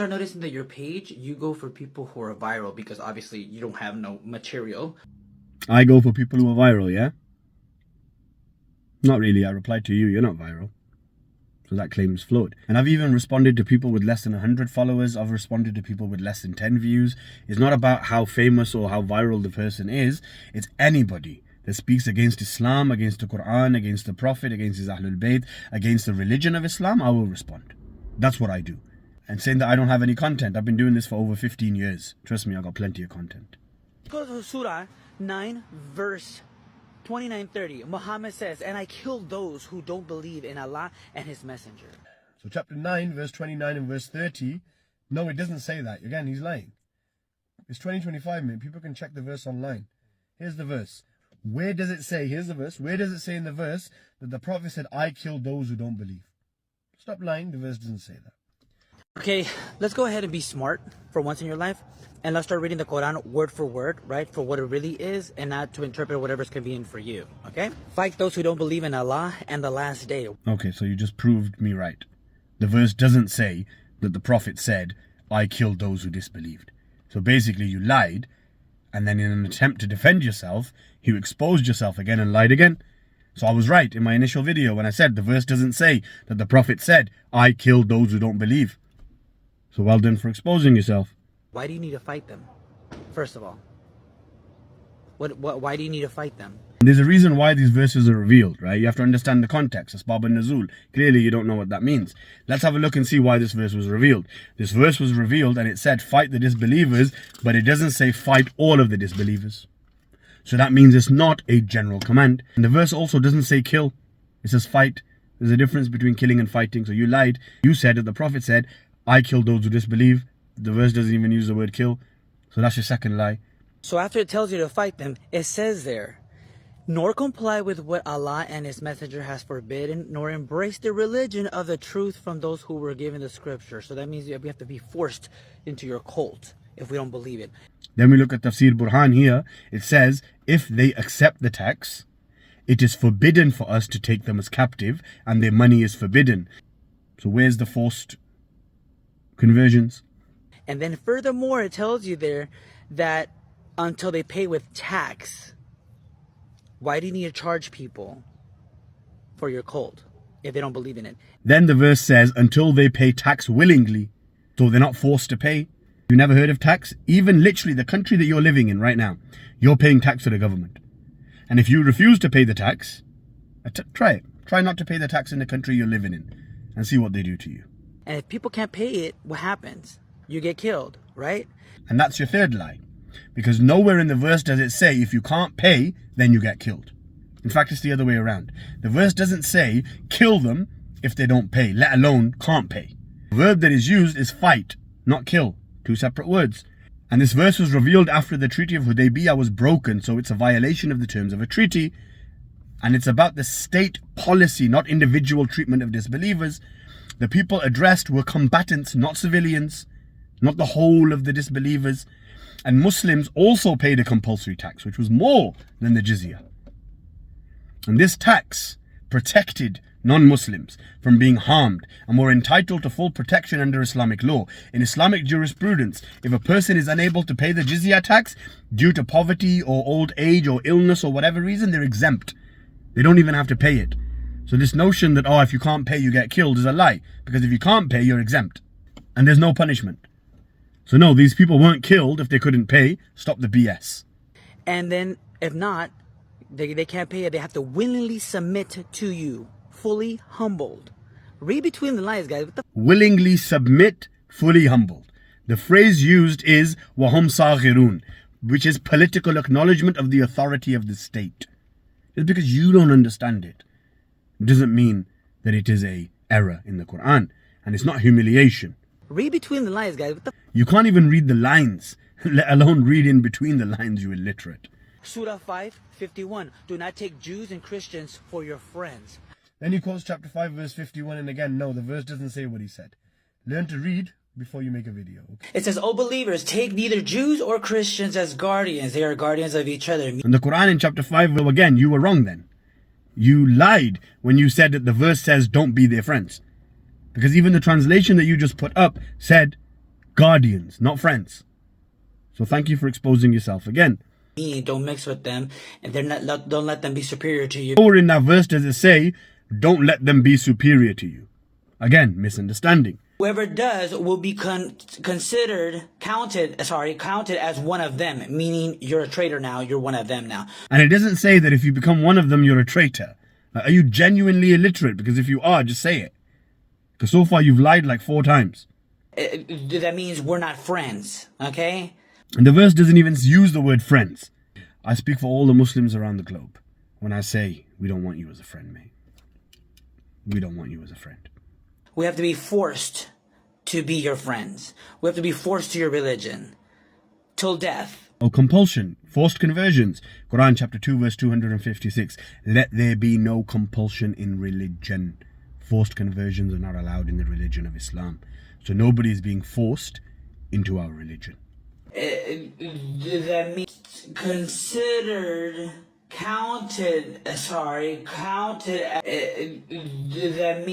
Start noticing that your page, you go for people who are viral because obviously you don't have no material. I go for people who are viral, yeah? Not really. I replied to you, you're not viral. So that claim is flawed. And I've even responded to people with less than 100 followers. I've responded to people with less than 10 views. It's not about how famous or how viral the person is. It's anybody that speaks against Islam, against the Quran, against the Prophet, against his Ahlul Bayt, against the religion of Islam, I will respond. That's what I do. And saying that I don't have any content, I've been doing this for over 15 years. Trust me, I've got plenty of content. Go to Surah 9 verse 29-30. Mohammed says, and I killed those who don't believe in Allah and his messenger. So chapter 9 verse 29 and verse 30, no, it doesn't say that. Again, he's lying. It's 2025, man. People can check the verse online. Here's the verse. Where does it say, here's the verse, where does it say in the verse that the Prophet said, I killed those who don't believe? Stop lying, the verse doesn't say that. Okay, let's go ahead and be smart for once in your life. And let's start reading the Quran word for word, right? For what it really is and not to interpret whatever's convenient for you, okay? Fight those who don't believe in Allah and the last day. Okay, so you just proved me right. The verse doesn't say that the Prophet said, I killed those who disbelieved. So basically you lied, and then in an attempt to defend yourself, you exposed yourself again and lied again. So I was right in my initial video when I said the verse doesn't say that the Prophet said, I killed those who don't believe. So well done for exposing yourself. Why do you need to fight them? First of all, why do you need to fight them? There's a reason why these verses are revealed, right? You have to understand the context. Asbab al-Nuzul. Clearly you don't know what that means. Let's have a look and see why this verse was revealed. This verse was revealed and it said fight the disbelievers, but it doesn't say fight all of the disbelievers. So that means it's not a general command. And the verse also doesn't say kill. It says fight. There's a difference between killing and fighting. So you lied. You said that the Prophet said, I killed those who disbelieve. The verse doesn't even use the word kill. So that's your second lie. So after it tells you to fight them, it says there, nor comply with what Allah and his messenger has forbidden, nor embrace the religion of the truth from those who were given the scripture. So that means we have to be forced into your cult if we don't believe it. Then we look at Tafsir Burhan here. It says, if they accept the tax, it is forbidden for us to take them as captive and their money is forbidden. So where's the forced conversions? And then furthermore, it tells you there that until they pay with tax. Why do you need to charge people for your cult if they don't believe in it? Then the verse says, until they pay tax willingly. So they're not forced to pay. You never heard of tax? Even literally the country that you're living in right now, you're paying tax to the government. And if you refuse to pay the tax, try it. Try not to pay the tax in the country you're living in and see what they do to you. And if people can't pay it, what happens? You get killed, right? And that's your third lie. Because nowhere in the verse does it say if you can't pay, then you get killed. In fact, it's the other way around. The verse doesn't say kill them if they don't pay, let alone can't pay. The verb that is used is fight, not kill. Two separate words. And this verse was revealed after the Treaty of Hudaybiyah was broken, so it's a violation of the terms of a treaty. And it's about the state policy, not individual treatment of disbelievers. The people addressed were combatants, not civilians, not the whole of the disbelievers. And Muslims also paid a compulsory tax, which was more than the Jizya. And this tax protected non-Muslims from being harmed and were entitled to full protection under Islamic law. In Islamic jurisprudence, if a person is unable to pay the Jizya tax due to poverty or old age or illness or whatever reason, they're exempt. They don't even have to pay it. So this notion that, oh, if you can't pay, you get killed is a lie. Because if you can't pay, you're exempt. And there's no punishment. So no, these people weren't killed if they couldn't pay. Stop the BS. And then, if not, they can't pay it. They have to willingly submit to you, fully humbled. Read between the lines, guys. Willingly submit, fully humbled. The phrase used is wahum saghirun, which is political acknowledgement of the authority of the state. Just because you don't understand it doesn't mean that it is a error in the Quran. And it's not humiliation. Read between the lines, guys. You can't even read the lines, let alone read in between the lines, you illiterate. Surah 5:51. Do not take Jews and Christians for your friends. Then he quotes chapter 5 verse 51 and again, no, the verse doesn't say what he said. Learn to read before you make a video. Okay? It says, O believers, take neither Jews or Christians as guardians. They are guardians of each other. And the Quran in chapter 5, well, again, you were wrong then. You lied when you said that the verse says don't be their friends. Because even the translation that you just put up said guardians, not friends. So thank you for exposing yourself again. Don't mix with them, and don't let them be superior to you. Nowhere in that verse does it say, don't let them be superior to you. Again, misunderstanding. Whoever does will be counted as one of them, meaning you're a traitor now, you're one of them now. And it doesn't say that if you become one of them, you're a traitor. Are you genuinely illiterate? Because if you are, just say it. Because so far you've lied like 4 times. That means we're not friends, okay? And the verse doesn't even use the word friends. I speak for all the Muslims around the globe when I say, we don't want you as a friend, mate. We don't want you as a friend. We have to be forced to be your friends. We have to be forced to your religion. Till death. Oh, compulsion, forced conversions. Quran chapter 2 verse 256. Let there be no compulsion in religion. Forced conversions are not allowed in the religion of Islam. So nobody is being forced into our religion. That means counted. That means